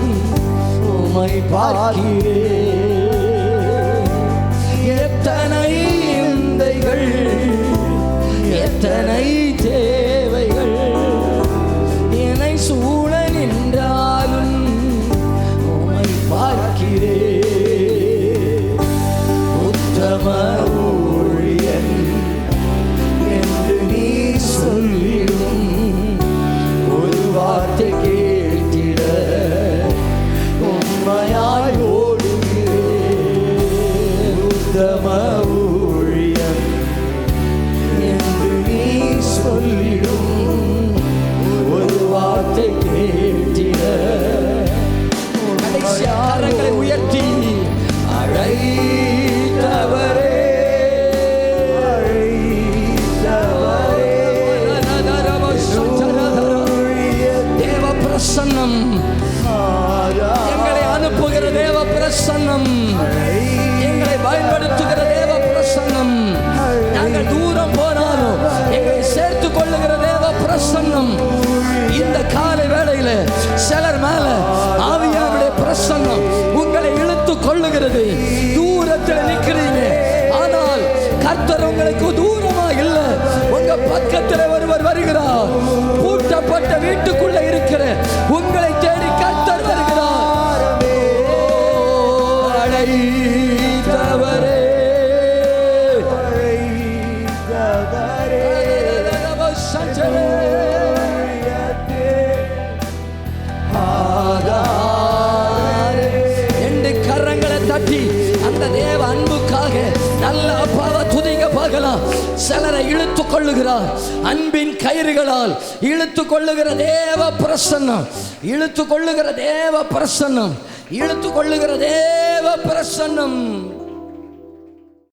உம்மை பார்க்கிறேன் எத்தனை நிந்தைகள் எத்தனை தேவைகள் என்னை சூழ நின்றாலும் உம்மை பார்க்கிறேன் உத்தம ஊழியன் என்று நீ சொல்லிடும் ஒரு வார்த்தை கேட்டிட உண்மையாய் ஓடுகிறேன் உத்தம ஊழியன் என்று நீ சொல்லிடும் ஒரு வார்த்தை கேட்டிட கரங்களை உயர்த்தி அழைத்தவரே தேவ பிரசன்னம் எங்களை அனுப்புகிற தேவ பிரசன்னம் எங்களை பயன்படுத்துகிற தேவ நல்ல அப்பாவை துதிக்க பார்க்கலாம். சிலரை இழுத்து கொள்ளுகிறார், அன்பின் கயிறுகளால் இழுத்து கொள்ளுகிற தேவ பிரசன்னம், இழுத்து கொள்ளுகிற தேவ பிரசன்னம், இழுத்து கொள்ளுகிற தேவ பிரசன்னம்.